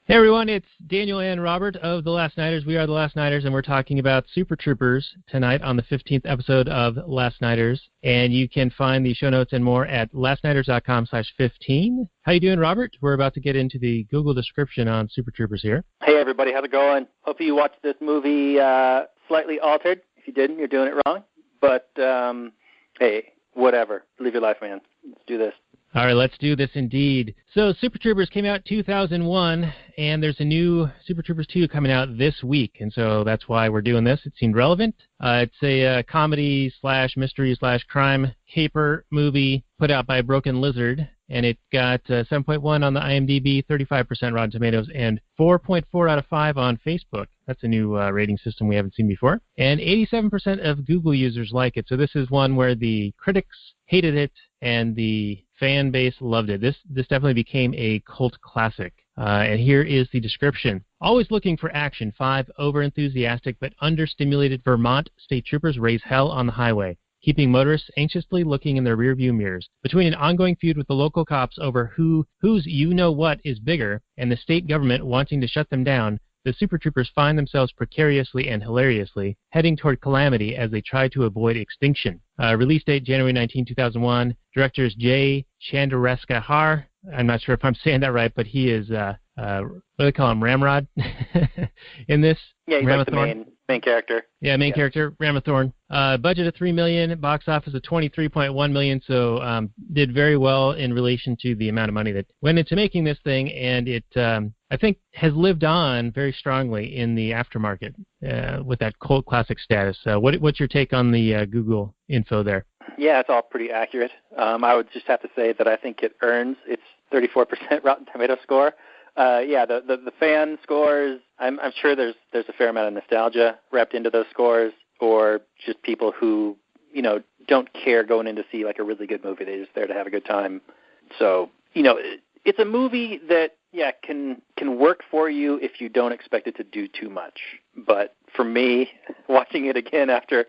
Hey everyone, it's Daniel and Robert of The Last Nighters. We are The Last Nighters, and we're talking about Super Troopers tonight on the 15th episode of Last Nighters. And you can find the show notes and more at lastnighters.com/15. How you doing, Robert? We're about to get into the Google description on Super Troopers here. Hey everybody, how's it going? Hopefully you watched this movie slightly altered. If you didn't, you're doing it wrong. But, hey, whatever. Live your life, man. Let's do this. All right, let's do this indeed. So Super Troopers came out 2001, and there's a new Super Troopers 2 coming out this week, and so that's why we're doing this. It seemed relevant. It's a comedy/mystery/crime caper movie put out by Broken Lizard, and it got 7.1 on the IMDb, 35% Rotten Tomatoes, and 4.4 out of 5 on Facebook. That's a new rating system we haven't seen before. And 87% of Google users like it. So this is one where the critics hated it and the fan base loved it. This definitely became a cult classic. And here is the description. Always looking for action, 5 overenthusiastic but understimulated Vermont state troopers raise hell on the highway, keeping motorists anxiously looking in their rearview mirrors. Between an ongoing feud with the local cops over whose you-know-what is bigger and the state government wanting to shut them down, the Super Troopers find themselves precariously and hilariously heading toward calamity as they try to avoid extinction. Release date, January 19, 2001. Directors Jay Chandrasekhar. I'm not sure if I'm saying that right, but he is, what do they call him, Ramrod in this? Yeah, he's like the main character. Yeah, main character, Ramathorn. Budget of $3 million, box office of $23.1 million, so did very well in relation to the amount of money that went into making this thing, and it, I think, has lived on very strongly in the aftermarket with that cult classic status. What's your take on the Google info there? Yeah, it's all pretty accurate. I would just have to say that I think it earns its 34% Rotten Tomato score. The fan scores, I'm sure there's a fair amount of nostalgia wrapped into those scores, or just people who, don't care going in to see like a really good movie. They're just there to have a good time. So, it's a movie that, can work for you if you don't expect it to do too much. But for me, watching it again after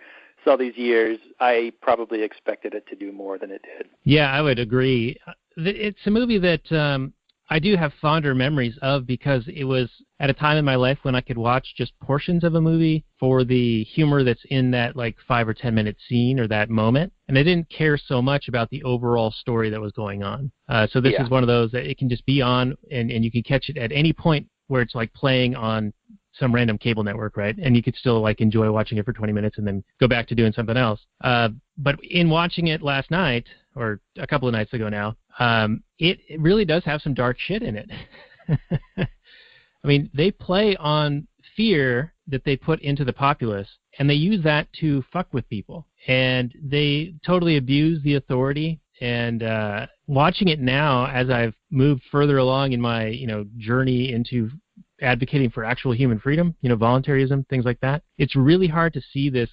all these years, I probably expected it to do more than it did. Yeah, I would agree. It's a movie that I do have fonder memories of because it was at a time in my life when I could watch just portions of a movie for the humor that's in that like 5 or 10 minute scene or that moment. And I didn't care so much about the overall story that was going on. So this is one of those that it can just be on and you can catch it at any point where it's like playing on some random cable network, right? And you could still like enjoy watching it for 20 minutes and then go back to doing something else. But in watching it last night, or a couple of nights ago now, it really does have some dark shit in it. I mean, they play on fear that they put into the populace, and they use that to fuck with people. And they totally abuse the authority. And watching it now, as I've moved further along in my, journey into advocating for actual human freedom, voluntarism, things like that, it's really hard to see this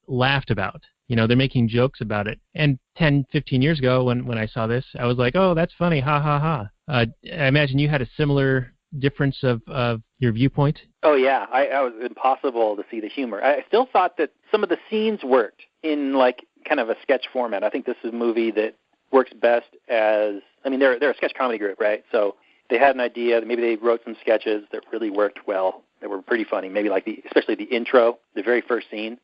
laughed about. They're making jokes about it. And 10, 15 years ago when I saw this, I was like, oh, that's funny, ha, ha, ha. I imagine you had a similar difference of your viewpoint? Oh, yeah. I was impossible to see the humor. I still thought that some of the scenes worked in, like, kind of a sketch format. I think this is a movie that works best as, they're a sketch comedy group, right? So they had an idea. Maybe they wrote some sketches that really worked well. They were pretty funny. Maybe like especially the intro, the very first scene.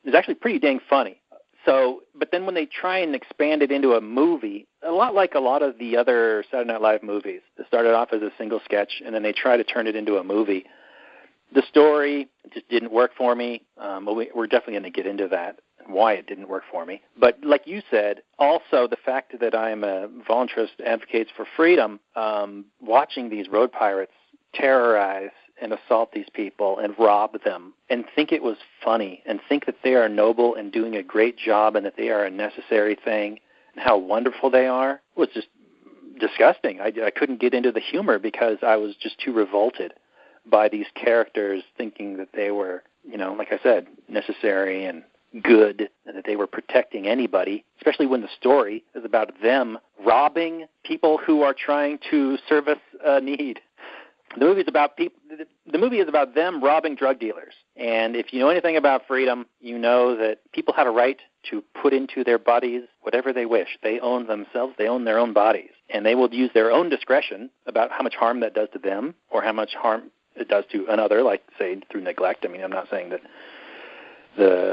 Is actually pretty dang funny. So, but then when they try and expand it into a movie, a lot like a lot of the other Saturday Night Live movies, that started off as a single sketch and then they try to turn it into a movie. The story just didn't work for me. We're definitely going to get into that and why it didn't work for me. But like you said, also the fact that I'm a voluntarist advocates for freedom, watching these road pirates terrorize and assault these people and rob them and think it was funny and think that they are noble and doing a great job and that they are a necessary thing and how wonderful they are was just disgusting. I couldn't get into the humor because I was just too revolted by these characters thinking that they were, like I said, necessary and good and that they were protecting anybody, especially when the story is about them robbing people who are trying to service a need. The movie is about them robbing drug dealers. And if you know anything about freedom, you know that people have a right to put into their bodies whatever they wish. They own themselves. They own their own bodies. and they will use their own discretion about how much harm that does to them or how much harm it does to another, like, say, through neglect. I mean, I'm not saying that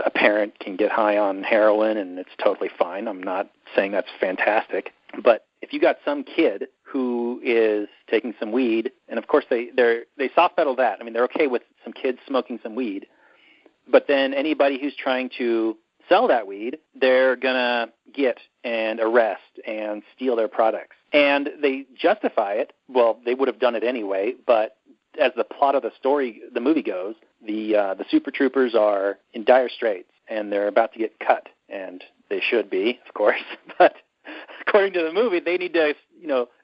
a parent can get high on heroin and it's totally fine. I'm not saying that's fantastic. But if you got some kid who is taking some weed, and of course they soft pedal that. I mean, they're okay with some kids smoking some weed, but then anybody who's trying to sell that weed, they're going to get and arrest and steal their products. And they justify it. Well, they would have done it anyway, but as the plot of the story, the movie goes, the Super Troopers are in dire straits, and they're about to get cut, and they should be, of course. But according to the movie, they need to,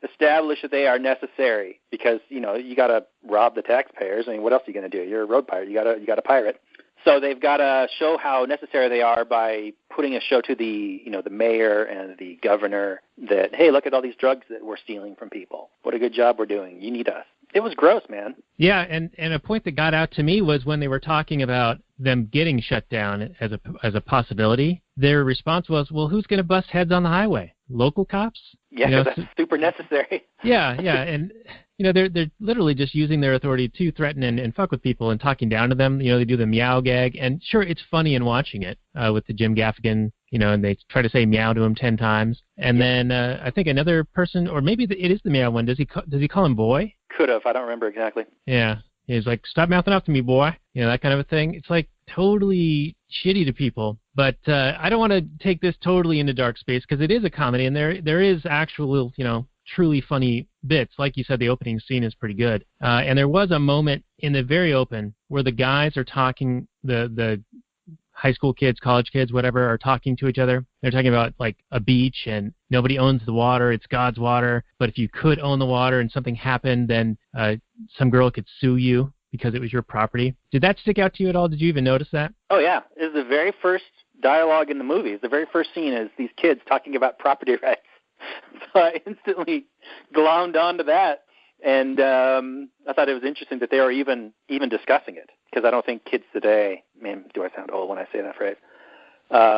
establish that they are necessary because, you got to rob the taxpayers. I mean, what else are you going to do? You're a road pirate. You got to pirate. So they've got to show how necessary they are by putting a show to the mayor and the governor that, hey, look at all these drugs that we're stealing from people. What a good job we're doing. You need us. It was gross, man. Yeah, and a point that got out to me was when they were talking about them getting shut down as a possibility, their response was, well, who's going to bust heads on the highway? Local cops? Yeah, that's super necessary. Yeah, and they're literally just using their authority to threaten and fuck with people and talking down to them. They do the meow gag, and sure, it's funny in watching it with the Jim Gaffigan, and they try to say meow to him 10 times, and then I think another person, or maybe it is the meow one. Does he call him boy? Could have. I don't remember exactly. Yeah. He's like, stop mouthing off to me, boy. That kind of a thing. It's like totally shitty to people. But I don't want to take this totally into dark space because it is a comedy, and there is actual, truly funny bits. Like you said, the opening scene is pretty good. And there was a moment in the very open where the guys are talking, the high school kids, college kids, whatever, are talking to each other. They're talking about, like, a beach, and nobody owns the water. It's God's water. But if you could own the water and something happened, then some girl could sue you because it was your property. Did that stick out to you at all? Did you even notice that? Oh, yeah. It's the very first dialogue in the movie. The very first scene is these kids talking about property rights. So I instantly glommed onto that. And I thought it was interesting that they were even discussing it, because I don't think kids today, man, do I sound old when I say that phrase,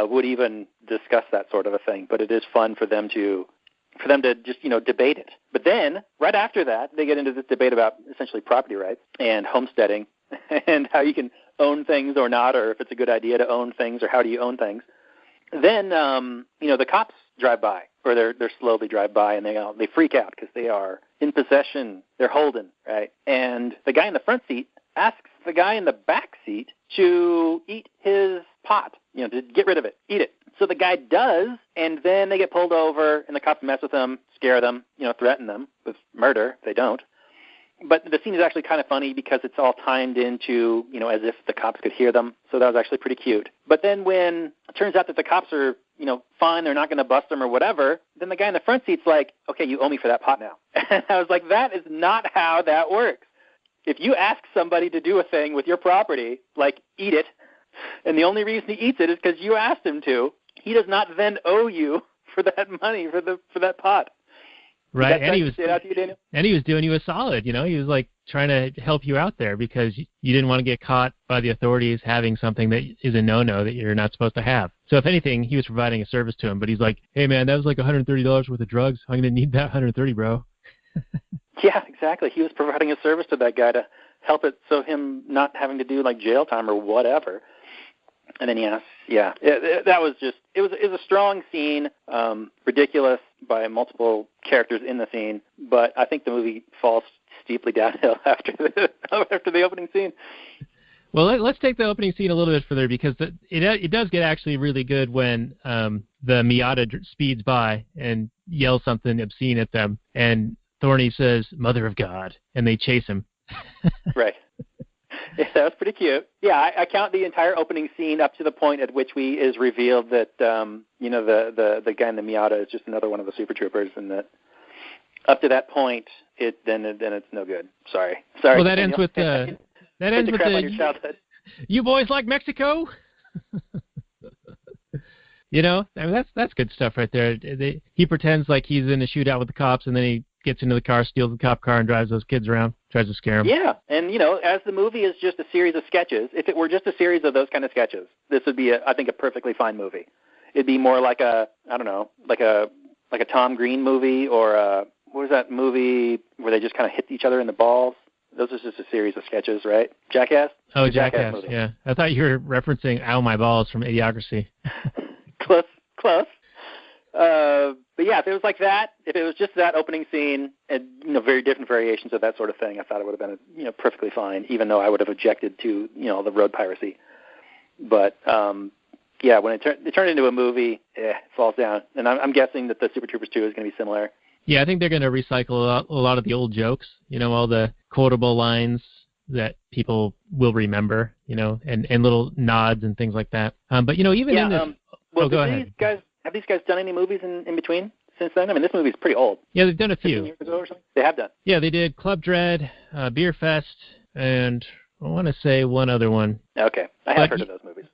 would even discuss that sort of a thing. But it is fun for them to just, debate it. But then, right after that, they get into this debate about essentially property rights and homesteading and how you can own things or not, or if it's a good idea to own things, or how do you own things. Then, the cops drive by, or they're slowly drive by, and they freak out because they are in possession. They're holding, right? And the guy in the front seat asks the guy in the back seat to eat his pot, to get rid of it, eat it. So the guy does, and then they get pulled over, and the cops mess with them, scare them, threaten them with murder if they don't. But the scene is actually kind of funny because it's all timed into, as if the cops could hear them. So that was actually pretty cute. But then when it turns out that the cops are, fine, they're not going to bust them or whatever, then the guy in the front seat's like, okay, you owe me for that pot now. And I was like, that is not how that works. If you ask somebody to do a thing with your property, like eat it, and the only reason he eats it is because you asked him to, he does not then owe you for that money, for that pot. Right, and he was doing you a solid, He was like trying to help you out there because you didn't want to get caught by the authorities having something that is a no-no that you're not supposed to have. So if anything, he was providing a service to him, but he's like, hey man, that was like $130 worth of drugs. I'm going to need that $130, bro. Yeah, exactly. He was providing a service to that guy to help it so him not having to do like jail time or whatever. And then that was just, it was a strong scene, ridiculous by multiple characters in the scene, but I think the movie falls steeply downhill after the opening scene. Well, let's take the opening scene a little bit further because it does get actually really good when the Miata speeds by and yells something obscene at them, and Thorny says, "Mother of God," and they chase him. Right. Yeah, that was pretty cute. Yeah, I count the entire opening scene up to the point at which is revealed that the guy in the Miata is just another one of the Super Troopers, and that up to that point, then it's no good. Sorry. Well, that ends with your childhood. You boys like Mexico? I mean, that's good stuff right there. He pretends like he's in a shootout with the cops, and then he gets into the car, steals the cop car, and drives those kids around, tries to scare them. Yeah, and, as the movie is just a series of sketches, if it were just a series of those kind of sketches, this would be, I think, a perfectly fine movie. It'd be more like a like a Tom Green movie, or what was that movie where they just kind of hit each other in the balls? Those are just a series of sketches, right? Jackass? Oh, Jackass, yeah. I thought you were referencing Ow My Balls from Idiocracy. Close. But yeah, if it was like that, if it was just that opening scene and, very different variations of that sort of thing, I thought it would have been, perfectly fine, even though I would have objected to, the road piracy. But, yeah, when it turned into a movie, it falls down. And I'm guessing that the Super Troopers 2 is going to be similar. Yeah, I think they're going to recycle a lot of the old jokes, all the quotable lines that people will remember, and little nods and things like that. But, even in this... go ahead. Have these guys done any movies in between since then? I mean, this movie's pretty old. Yeah, they've done a few. 15 years ago or something? They have done. Yeah, they did Club Dread, Beer Fest, and I want to say one other one. Okay, I have heard of those movies.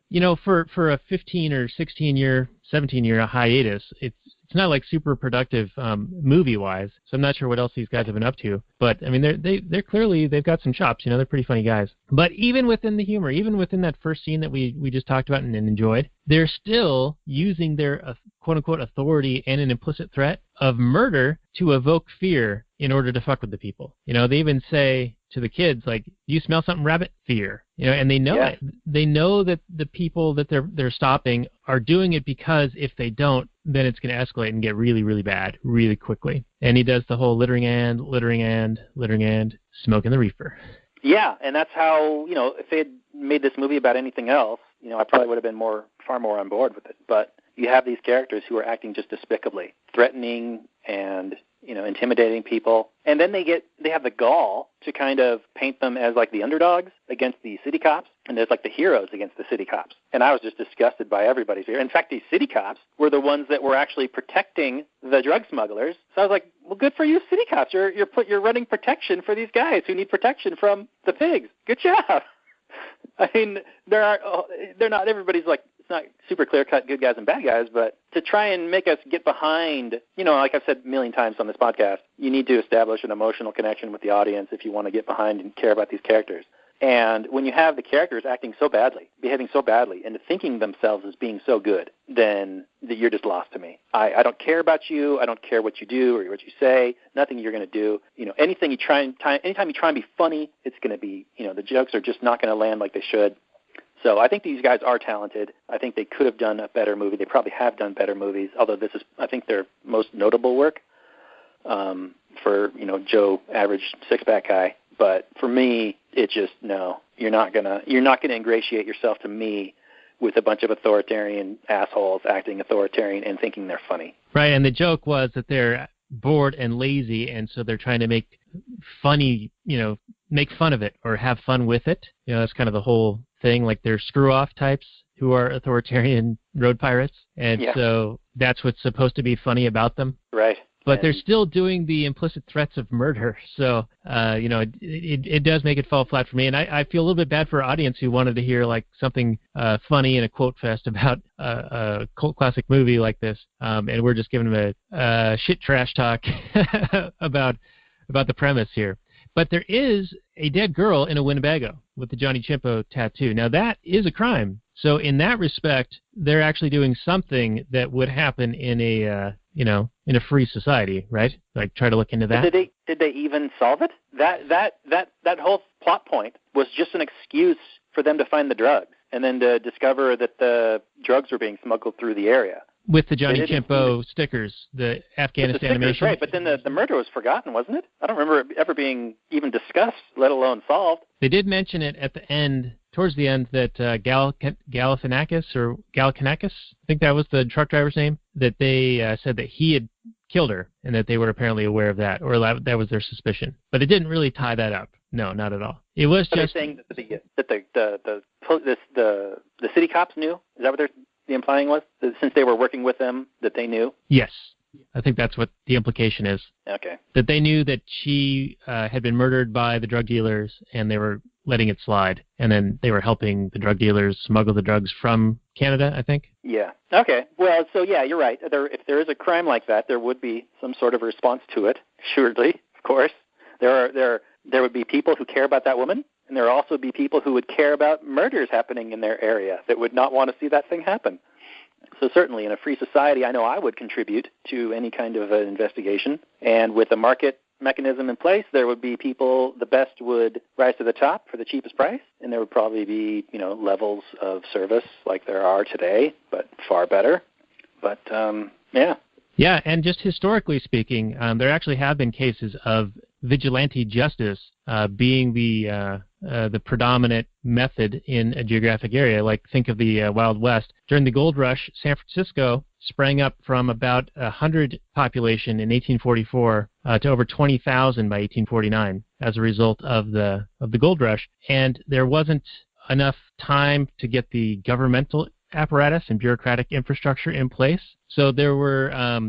For a 15 or 16-year, 17-year hiatus, it's not like super productive movie-wise, so I'm not sure what else these guys have been up to. But, I mean, they're clearly, they've got some chops, they're pretty funny guys. But even within the humor, even within that first scene that we just talked about and enjoyed, they're still using their quote-unquote authority and an implicit threat of murder to evoke fear in order to fuck with the people. They even say to the kids, like, you smell something, rabbit? Fear. And they know it. They know that the people that they're stopping are doing it because if they don't, then it's going to escalate and get really, really bad really quickly. And he does the whole littering and, smoking the reefer. Yeah, and that's how, if they had made this movie about anything else, I probably would have been far more on board with it. But you have these characters who are acting just despicably, threatening and, intimidating people. And then they have the gall to kind of paint them as like the underdogs against the city cops, and there's like the heroes against the city cops. And I was just disgusted by everybody's fear. In fact, these city cops were the ones that were actually protecting the drug smugglers. So I was like, well, good for you, city cops. You're running protection for these guys who need protection from the pigs. Good job. I mean, they're not everybody's like, it's not super clear-cut good guys and bad guys, but to try and make us get behind, like I've said a million times on this podcast, you need to establish an emotional connection with the audience if you want to get behind and care about these characters. And when you have the characters acting so badly, behaving so badly, and thinking themselves as being so good, then you're just lost to me. I don't care about you. I don't care what you do or what you say. Nothing you're going to do. Anytime you try and be funny, it's going to be, the jokes are just not going to land like they should. So I think these guys are talented. I think they could have done a better movie. They probably have done better movies, although this is, I think, their most notable work for, Joe, average six-pack guy. But for me, it's just, no, you're not gonna ingratiate yourself to me with a bunch of authoritarian assholes acting authoritarian and thinking they're funny. Right, and the joke was that they're bored and lazy, and so they're trying to make make fun of it or have fun with it. That's kind of the whole thing. Like they're screw-off types who are authoritarian road pirates, and so that's what's supposed to be funny about them. Right. But they're still doing the implicit threats of murder, so it does make it fall flat for me. And I feel a little bit bad for our audience who wanted to hear like something funny and a quote fest about a cult classic movie like this, and we're just giving them a shit trash talk about the premise here. But there is a dead girl in a Winnebago with the Johnny Chimpo tattoo. Now that is a crime. So in that respect, they're actually doing something that would happen in a in a free society, right? Like try to look into that. Did they even solve it? That whole plot point was just an excuse for them to find the drugs and then to discover that the drugs were being smuggled through the area. With the Johnny Chimpo stickers, the Afghanistan animation. Right, but then the murder was forgotten, wasn't it? I don't remember it ever being even discussed, let alone solved. They did mention it at the end, towards the end, that Galifianakis, I think that was the truck driver's name, that they said that he had killed her and that they were apparently aware of that, or that was their suspicion. But it didn't really tie that up. No, not at all. It was just saying that the city cops knew. Is that what the implying was? That since they were working with them, that they knew? Yes. I think that's what the implication is. Okay. That they knew that she had been murdered by the drug dealers, and they were letting it slide. And then they were helping the drug dealers smuggle the drugs from Canada, I think. Yeah. Okay. Well, so yeah, you're right. If there is a crime like that, there would be some sort of response to it, surely, of course. There would be people who care about that woman, and there would also be people who would care about murders happening in their area that would not want to see that thing happen. So certainly in a free society, I know I would contribute to any kind of an investigation. And with a market mechanism in place, there would be people, the best would rise to the top for the cheapest price, and there would probably be, levels of service like there are today, but far better. But, yeah. Yeah, and just historically speaking, there actually have been cases of vigilante justice being the predominant method in a geographic area. Like, think of the Wild West. During the gold rush, San Francisco sprang up from about 100 population in 1844 to over 20,000 by 1849 as a result of the gold rush. And there wasn't enough time to get the governmental apparatus and bureaucratic infrastructure in place. So there were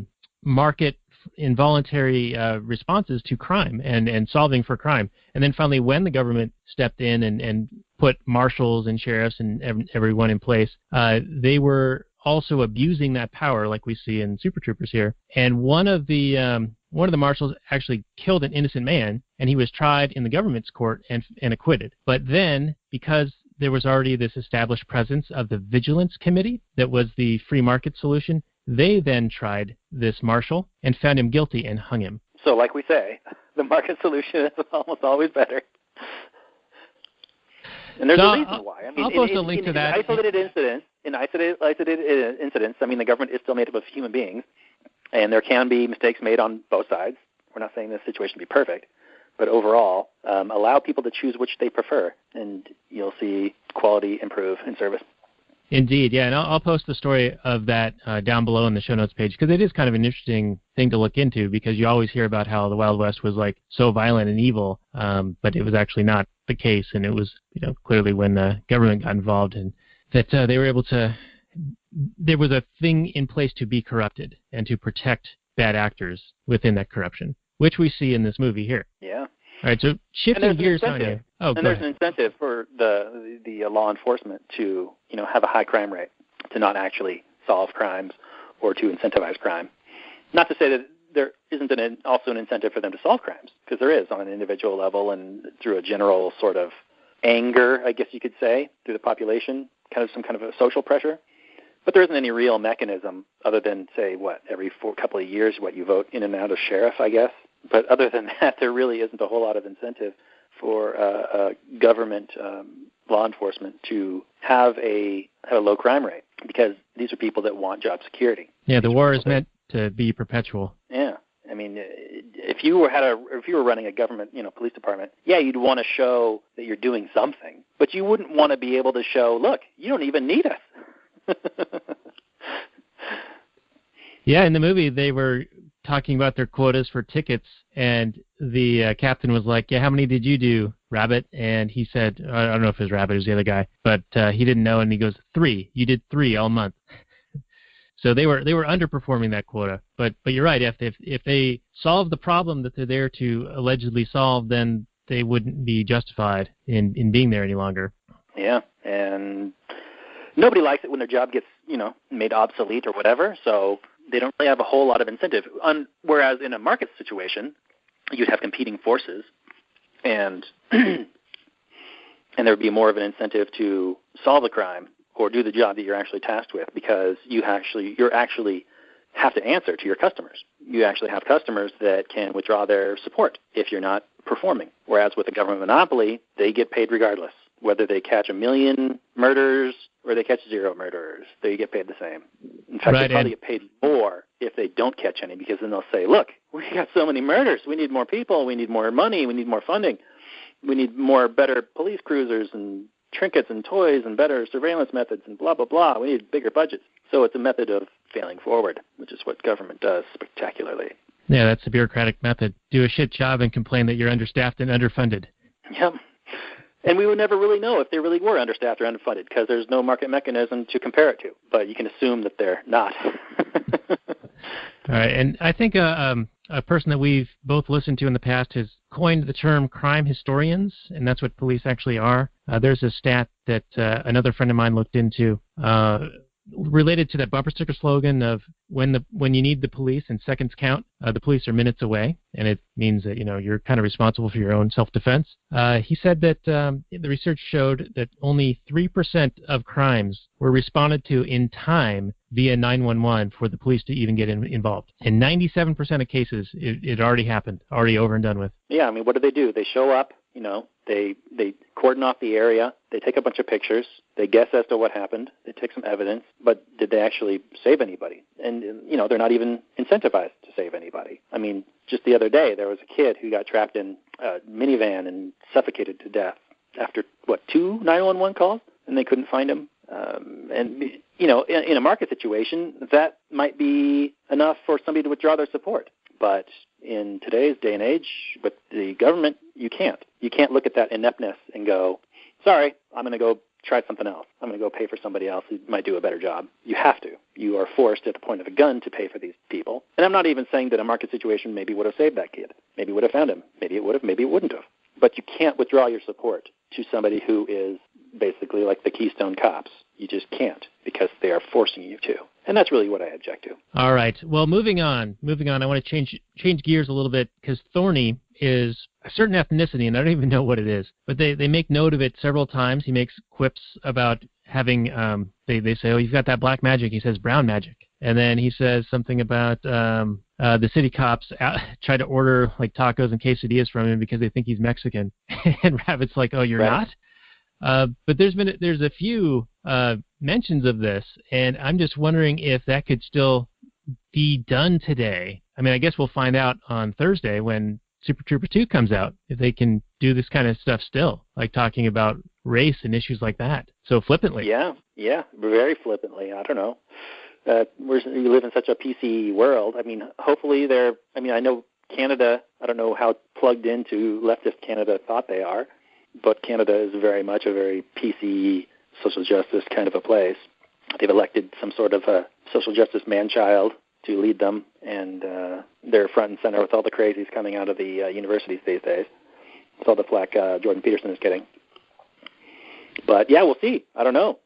market involuntary responses to crime and solving for crime. And then finally, when the government stepped in and put marshals and sheriffs and everyone in place, they were also abusing that power, like we see in Super Troopers here. And one of the marshals actually killed an innocent man, and he was tried in the government's court and acquitted. But then, because there was already this established presence of the Vigilance Committee that was the free market solution, they then tried this marshal and found him guilty and hung him. So like we say, the market solution is almost always better. And there's a reason why. I mean, I'll post a link to that. In isolated incidents, I mean, the government is still made up of human beings, and there can be mistakes made on both sides. We're not saying this situation be perfect, but overall, allow people to choose which they prefer, and you'll see quality improve in service. Indeed, yeah, and I'll post the story of that down below in the show notes page, because it is kind of an interesting thing to look into, because you always hear about how the Wild West was like so violent and evil, but it was actually not the case, and it was clearly when the government got involved and that they were able to, there was a thing in place to be corrupted and to protect bad actors within that corruption, which we see in this movie here. Yeah. All right, so shifting gears on you. Oh, and there's an incentive for the law enforcement to have a high crime rate, to not actually solve crimes or to incentivize crime. Not to say that there isn't also an incentive for them to solve crimes, because there is on an individual level and through a general sort of anger, I guess you could say, through the population, kind of some kind of a social pressure. But there isn't any real mechanism other than, say, every couple of years, you vote in and out of sheriff, I guess. But other than that, there really isn't a whole lot of incentive for government law enforcement to have a low crime rate, because these are people that want job security. Yeah, the war is meant to be perpetual. Yeah, I mean, if you were running a government, police department, yeah, you'd want to show that you're doing something, but you wouldn't want to be able to show, look, you don't even need us. Yeah, in the movie they were talking about their quotas for tickets, and the captain was like, yeah, how many did you do, Rabbit? And he said, I don't know if it was Rabbit, it was the other guy, but he didn't know, and he goes, 3. You did 3 all month. So they were underperforming that quota. But you're right, if they solve the problem that they're there to allegedly solve, then they wouldn't be justified in being there any longer. Yeah, and nobody likes it when their job gets, made obsolete or whatever, so they don't really have a whole lot of incentive. Whereas in a market situation, you'd have competing forces, and and there would be more of an incentive to solve the crime or do the job that you're actually tasked with, because you're actually have to answer to your customers. You actually have customers that can withdraw their support if you're not performing. Whereas with a government monopoly, they get paid regardless. Whether they catch 1 million murders or they catch 0 murderers, they get paid the same. In fact, they probably get paid more if they don't catch any, because then they'll say, look, we got so many murders. We need more people. We need more money. We need more funding. We need better police cruisers and trinkets and toys and better surveillance methods and blah, blah, blah. We need bigger budgets. So it's a method of failing forward, which is what government does spectacularly. Yeah, that's the bureaucratic method. Do a shit job and complain that you're understaffed and underfunded. Yep. And we would never really know if they really were understaffed or underfunded, because there's no market mechanism to compare it to. But you can assume that they're not. All right, and I think a person that we've both listened to in the past has coined the term crime historians, and that's what police actually are. There's a stat that another friend of mine looked into. related to that bumper sticker slogan of when you need the police and seconds count, the police are minutes away, and it means that you're kind of responsible for your own self-defense. He said that the research showed that only 3% of crimes were responded to in time via 911 for the police to even get involved. In 97% of cases, it already happened, already over and done with. Yeah, I mean, what do? They show up, they cordon off the area, they take a bunch of pictures, they guess as to what happened, they take some evidence, but did they actually save anybody? And, they're not even incentivized to save anybody. I mean, just the other day, there was a kid who got trapped in a minivan and suffocated to death after, 2 911 calls, and they couldn't find him. In a market situation, that might be enough for somebody to withdraw their support. But in today's day and age, with the government, you can't. You can't look at that ineptness and go, sorry, I'm going to go try something else. I'm going to go pay for somebody else who might do a better job. You have to. You are forced at the point of a gun to pay for these people. And I'm not even saying that a market situation maybe would have saved that kid. Maybe would have found him. Maybe it would have. Maybe it wouldn't have. But you can't withdraw your support to somebody who is basically like the Keystone Cops. You just can't, because they are forcing you to. And that's really what I object to. All right. Well, moving on. I want to change gears a little bit, because Thorny is a certain ethnicity, and I don't even know what it is. But they make note of it several times. He makes quips about having, they say, oh, you've got that black magic. He says brown magic. And then he says something about the city cops try to order like tacos and quesadillas from him because they think he's Mexican. And Rabbit's like, oh, you're right. not? But there's a few mentions of this, and I'm just wondering if that could still be done today. I mean, I guess we'll find out on Thursday when Super Trooper 2 comes out, if they can do this kind of stuff still, like talking about race and issues like that, so flippantly. Yeah, very flippantly. I don't know. We live in such a PC world. I mean, hopefully I know Canada, I don't know how plugged into leftist Canada thought they are, but Canada is very much a very PC, social justice kind of a place. They've elected some sort of a social justice man-child to lead them, and they're front and center with all the crazies coming out of the universities these days. With all the flack Jordan Peterson is getting. But, yeah, we'll see. I don't know.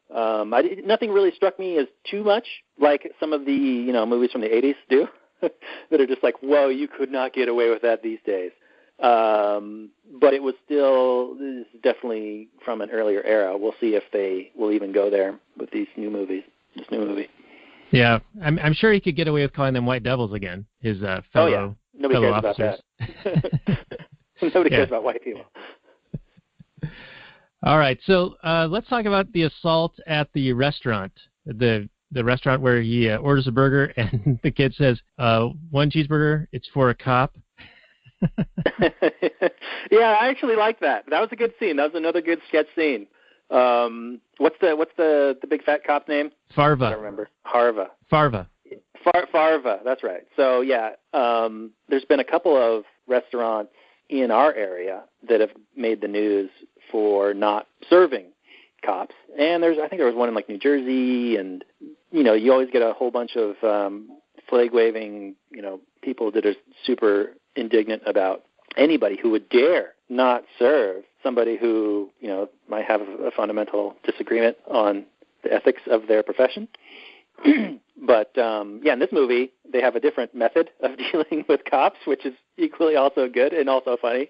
Nothing really struck me as too much like some of the movies from the 80s do that are just like, whoa, you could not get away with that these days. But it was still, this is definitely from an earlier era. We'll see if they will even go there with these new movies. This new movie. Yeah, I'm sure he could get away with calling them white devils again. His fellow Nobody fellow cares officers. about that. Nobody cares about white people. All right, so let's talk about the assault at the restaurant. The restaurant where he orders a burger and the kid says, 1 cheeseburger, it's for a cop. Yeah, I actually like that. That was a good scene. That was another good sketch scene. What's the big fat cop's name? Farva. I don't remember. Farva. Farva. That's right. So yeah, there's been a couple of restaurants in our area that have made the news for not serving cops, and I think there was one in like New Jersey, and you always get a whole bunch of flag waving people that are super indignant about anybody who would dare not serve somebody who, might have a fundamental disagreement on the ethics of their profession. But, in this movie, they have a different method of dealing with cops, which is equally also good and also funny,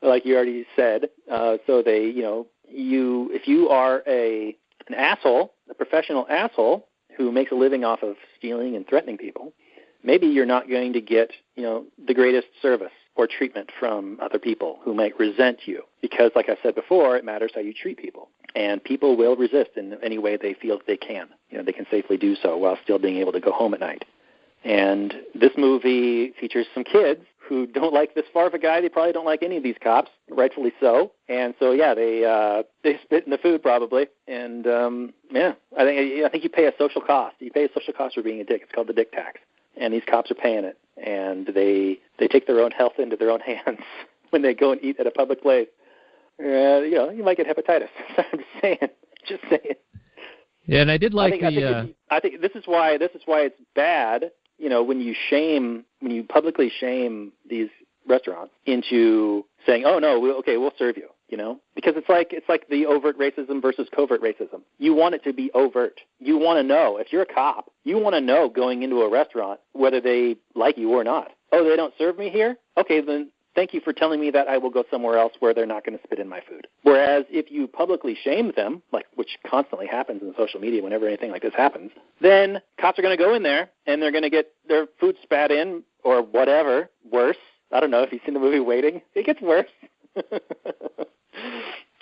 like you already said. So they, if you are an asshole, a professional asshole who makes a living off of stealing and threatening people, maybe you're not going to get, the greatest service or treatment from other people who might resent you. Because, like I said before, it matters how you treat people. And people will resist in any way they feel they can. They can safely do so while still being able to go home at night. And this movie features some kids who don't like this Farva guy. They probably don't like any of these cops, rightfully so. And so, they spit in the food probably. And, I think you pay a social cost. You pay a social cost for being a dick. It's called the dick tax. And these cops are paying it. And they take their own health into their own hands when they go and eat at a public place. You might get hepatitis. I'm just saying. Yeah, and I did like I think this is why it's bad. When you publicly shame these restaurants into saying, "Oh no, we'll serve you." you know, because it's like the overt racism versus covert racism. You want it to be overt. You want to know, if you're a cop, you want to know going into a restaurant whether they like you or not. Oh, they don't serve me here? Okay, then thank you for telling me that. I will go somewhere else where they're not going to spit in my food. Whereas if you publicly shame them, like which constantly happens in social media whenever anything like this happens, then cops are going to go in there and they're going to get their food spat in or whatever, worse. I don't know if you've seen the movie Waiting. It gets worse.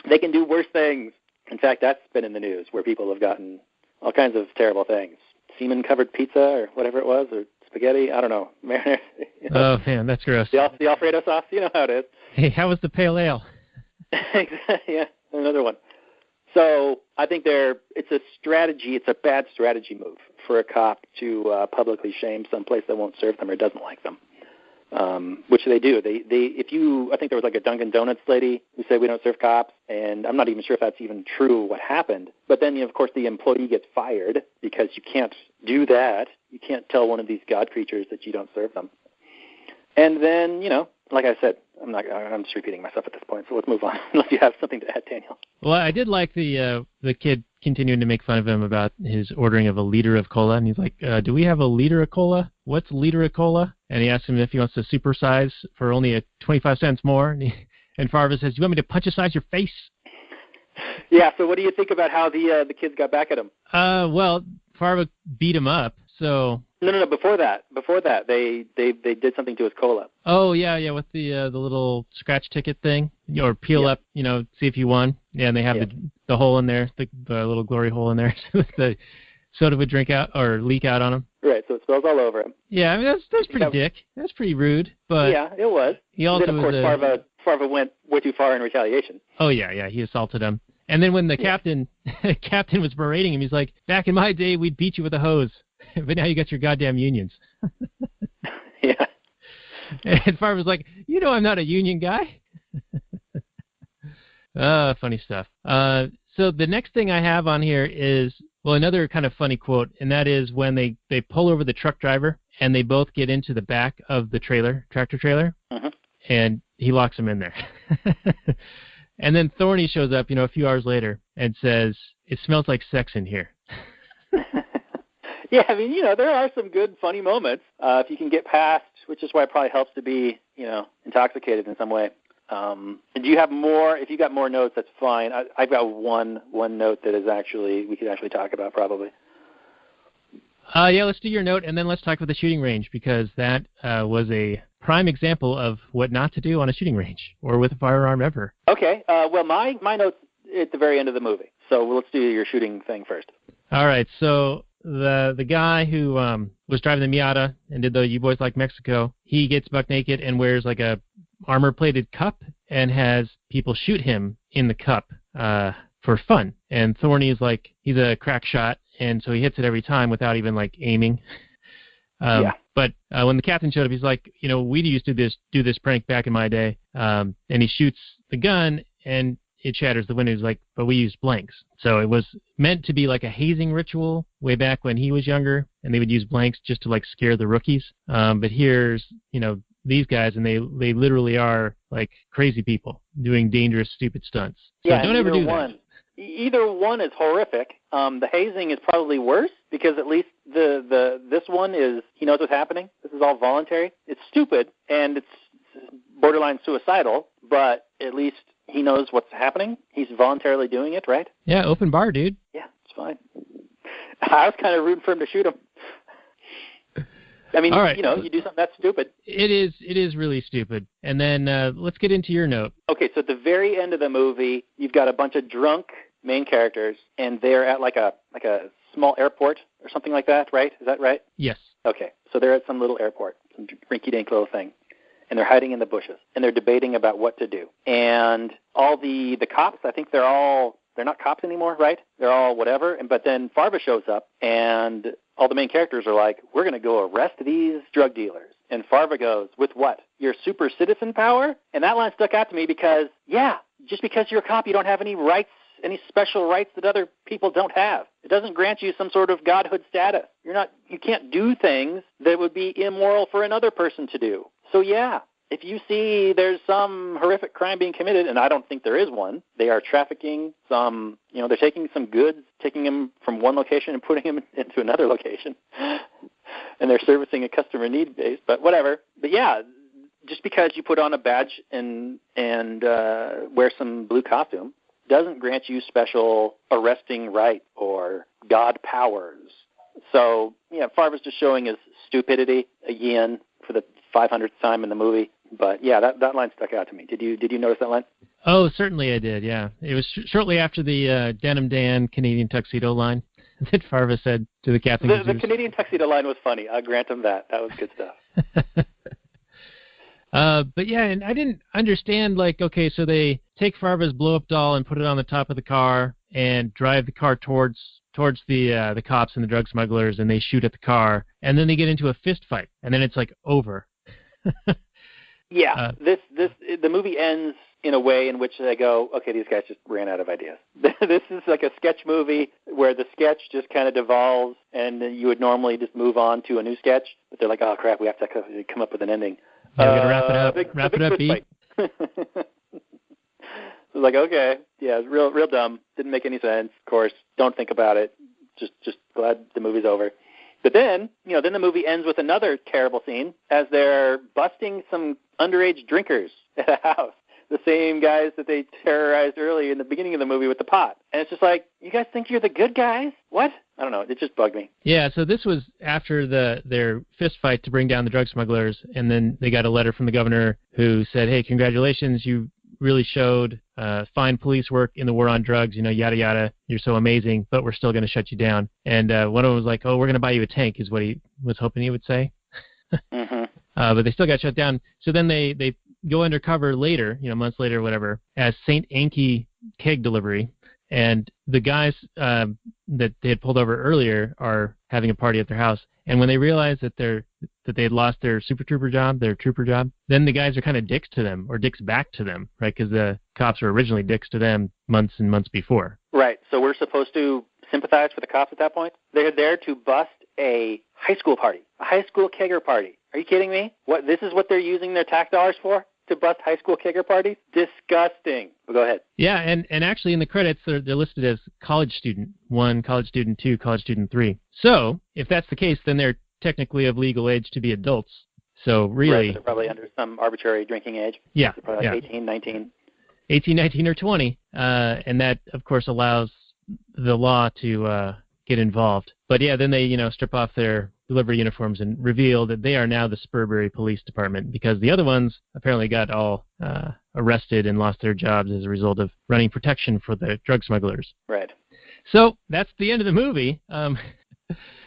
They can do worse things. In fact, that's been in the news where people have gotten all kinds of terrible things. Semen-covered pizza or whatever it was, or spaghetti. I don't know. Marinara. You know. Oh, man, that's gross. The Alfredo sauce. You know how it is. Hey, how was the pale ale? Yeah, another one. So I think it's a strategy. It's a bad strategy move for a cop to publicly shame someplace that won't serve them or doesn't like them. Which they do. I think there was like a Dunkin' Donuts lady who said we don't serve cops, and I'm not even sure if that's even true what happened. But then, of course, the employee gets fired because you can't do that. You can't tell one of these God creatures that you don't serve them. And then, like I said, I'm just repeating myself at this point, so let's move on, unless you have something to add, Daniel. Well, I did like the kid continuing to make fun of him about his ordering of a liter of cola, and he's like, do we have a liter of cola? What's a liter of cola? And he asks him if he wants to supersize for only 25 cents more, and Farva says, you want me to punch-size your face? Yeah, so what do you think about how the kids got back at him? Well, Farva beat him up, so... No. Before that, they did something to his cola. Oh yeah, with the little scratch ticket thing, or peel up, see if you won. Yeah, and they have the hole in there, the little glory hole in there, so the soda would drink out or leak out on him. Right, so it spills all over him. Yeah, I mean that's pretty dick. That's pretty rude. But yeah, it was. He also then of course Farva went way too far in retaliation. Oh yeah, he assaulted him. And then when the captain was berating him, he's like, "Back in my day, we'd beat you with a hose." But now you got your goddamn unions. Yeah. And Farva was like, I'm not a union guy. Funny stuff. So the next thing I have on here is, another kind of funny quote, and that is when they pull over the truck driver and they both get into the back of the tractor trailer, and he locks them in there. And then Thorny shows up, a few hours later and says, "It smells like sex in here." Yeah, I mean, there are some good, funny moments if you can get past, which is why it probably helps to be, intoxicated in some way. Do you have more? If you got more notes, that's fine. I've got one note that is we could actually talk about probably. Yeah, let's do your note, and then let's talk about the shooting range, because that was a prime example of what not to do on a shooting range or with a firearm ever. Okay. Well, my note's at the very end of the movie, so let's do your shooting thing first. All right. So the guy who was driving the Miata and did the You Boys Like Mexico, he gets buck naked and wears like a armor-plated cup and has people shoot him in the cup for fun. And Thorny's like, he's a crack shot, and so he hits it every time without even like aiming. But when the captain showed up, he's like, we used to do this prank back in my day. And he shoots the gun and it shatters the window. He's like, but we used blanks. So it was meant to be like a hazing ritual way back when he was younger, and they would use blanks just to like scare the rookies. But here's, these guys, and they literally are like crazy people doing dangerous, stupid stunts. So don't ever do that. Either one is horrific. The hazing is probably worse because at least this one is, he knows what's happening. This is all voluntary. It's stupid and it's borderline suicidal, but at least he knows what's happening. He's voluntarily doing it, right? Yeah, open bar, dude. Yeah, it's fine. I was kind of rooting for him to shoot him. I mean, right. You do something that's stupid. It is really stupid. And then let's get into your note. Okay, so at the very end of the movie, you've got a bunch of drunk main characters, and they're at like a small airport or something like that, right? Is that right? Yes. Okay, so they're at some little airport, some rinky-dink little thing, and they're hiding in the bushes, and they're debating about what to do. And all the cops, I think they're not cops anymore, right? They're all whatever. But then Farva shows up, and all the main characters are like, we're going to go arrest these drug dealers. And Farva goes, with what? Your super citizen power? And that line stuck out to me because, just because you're a cop, you don't have any rights, any special rights that other people don't have. It doesn't grant you some sort of godhood status. You can't do things that would be immoral for another person to do. So if you see there's some horrific crime being committed, and I don't think there is one, they are trafficking some, they're taking some goods, taking them from one location and putting them into another location, and they're servicing a customer need base, but whatever. But yeah, just because you put on a badge and wear some blue costume doesn't grant you special arresting right or God powers. So, Farva's just showing his stupidity again for the 500th time in the movie. But yeah, that line stuck out to me. Did you notice that line? Oh, certainly I did. Yeah, it was shortly after the Denim Dan Canadian tuxedo line that Farva said to the captain. The Canadian tuxedo line was funny. I'll grant him that. That was good stuff. But yeah, and I didn't understand, okay, so they take Farva's blow-up doll and put it on the top of the car and drive the car towards the cops and the drug smugglers, and they shoot at the car, and then they get into a fist fight, and then it's over. Yeah, the movie ends in a way in which they go, okay, these guys just ran out of ideas. This is like a sketch movie where the sketch just kind of devolves, and you would normally just move on to a new sketch, but they're like, oh crap, we have to come up with an ending. Yeah, we're gonna wrap it up, Pete. It was like, okay, yeah, real dumb. Didn't make any sense. Of course, don't think about it. Just glad the movie's over. But then, then the movie ends with another terrible scene as they're busting some underage drinkers at a house. The same guys that they terrorized early in the beginning of the movie with the pot. And it's just like, you guys think you're the good guys? What? I don't know. It just bugged me. Yeah, so this was after their fist fight to bring down the drug smugglers, and then they got a letter from the governor who said, hey, congratulations, you really showed fine police work in the war on drugs, yada, yada. You're so amazing, but we're still going to shut you down. And one of them was like, oh, we're going to buy you a tank, is what he was hoping he would say. Mm-hmm. But they still got shut down. So then they go undercover later, months later or whatever, as St. Anki keg delivery. And the guys that they had pulled over earlier are having a party at their house. And when they realize that they had lost their super trooper job, their trooper job, then the guys are kind of dicks to them, or dicks back to them, right? Because the cops were originally dicks to them months and months before. Right. So we're supposed to sympathize with the cops at that point? They're there to bust a high school party, a high school kegger party. Are you kidding me? What? This is what they're using their tax dollars for? To bust high school kegger parties? Disgusting. Well, go ahead. Yeah, and actually in the credits, they're listed as college student 1, college student 2, college student 3. So, if that's the case, then they're technically of legal age to be adults. So, really... Right, they're probably under some arbitrary drinking age. Yeah. They're probably 18, 19. 18, 19, or 20. And that, of course, allows the law to get involved. But yeah, then they, strip off their delivery uniforms and reveal that they are now the Spurbury Police Department, because the other ones apparently got all arrested and lost their jobs as a result of running protection for the drug smugglers. Right. So that's the end of the movie.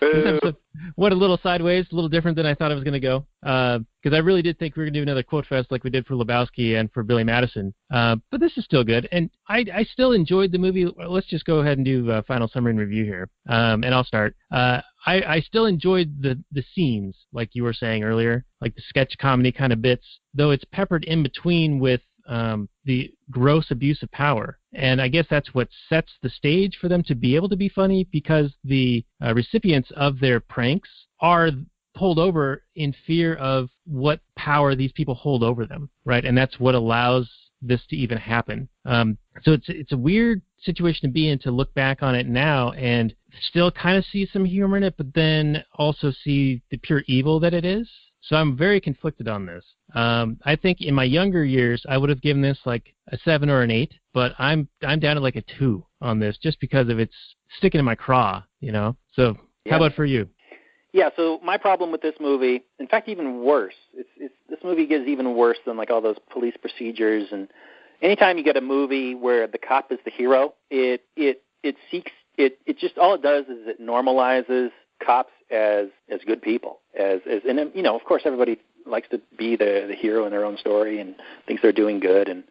This episode went a little sideways, a little different than I thought it was going to go, because I really did think we were going to do another quote fest like we did for Lebowski and for Billy Madison. But this is still good, and I still enjoyed the movie. Let's just go ahead and do a final summary and review here, and I'll start. I still enjoyed the scenes, like you were saying earlier, like the sketch comedy kind of bits, though it's peppered in between with the gross abuse of power. And I guess that's what sets the stage for them to be able to be funny, because the recipients of their pranks are pulled over in fear of what power these people hold over them, right? And that's what allows this to even happen. So it's a weird situation to be in, to look back on it now and still kind of see some humor in it, but then also see the pure evil that it is. So I'm very conflicted on this. I think in my younger years, I would have given this like a 7 or an 8, but I'm down to like a 2 on this, just because of it's sticking in my craw, So how about for you? Yeah, so my problem with this movie, in fact, even worse, this movie gets even worse than like all those police procedures. And anytime you get a movie where the cop is the hero, it just, all it does is it normalizes cops as good people, and of course everybody likes to be the hero in their own story and thinks they're doing good and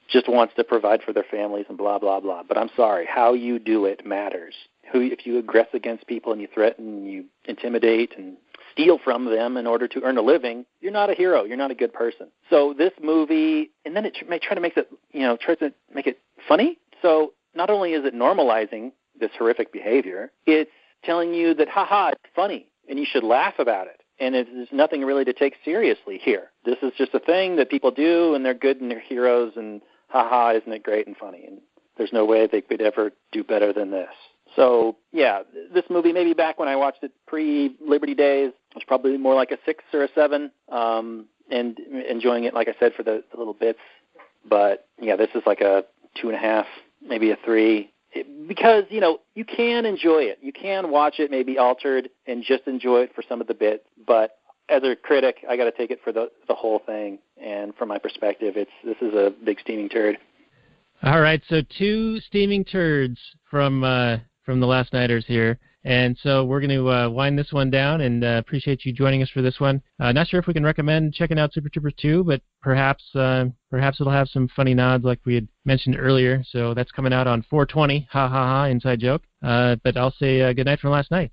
just wants to provide for their families and blah blah blah. But I'm sorry, how you do it matters. If you aggress against people and you threaten and you intimidate and steal from them in order to earn a living, you're not a hero. You're not a good person. So this movie, and then it may try to make it, tries to make it funny. So not only is it normalizing this horrific behavior, it's telling you that, haha, it's funny, and you should laugh about it. and there's nothing really to take seriously here. This is just a thing that people do, and they're good and they're heroes, and haha, isn't it great and funny? And there's no way they could ever do better than this. So, yeah, this movie, maybe back when I watched it pre-Liberty days, was probably more like a 6 or a 7, and enjoying it, like I said, for the little bits. But, yeah, this is like a 2.5, maybe a 3. Because, you can enjoy it. You can watch it maybe altered and just enjoy it for some of the bits. But as a critic, I got to take it for the whole thing. And from my perspective, this is a big steaming turd. All right, so 2 steaming turds from the Last Nighters here. And so we're going to wind this one down, and appreciate you joining us for this one. Not sure if we can recommend checking out Super Troopers 2, but perhaps it'll have some funny nods like we had mentioned earlier. So that's coming out on 4/20, ha ha ha, inside joke. But I'll say good night from last night.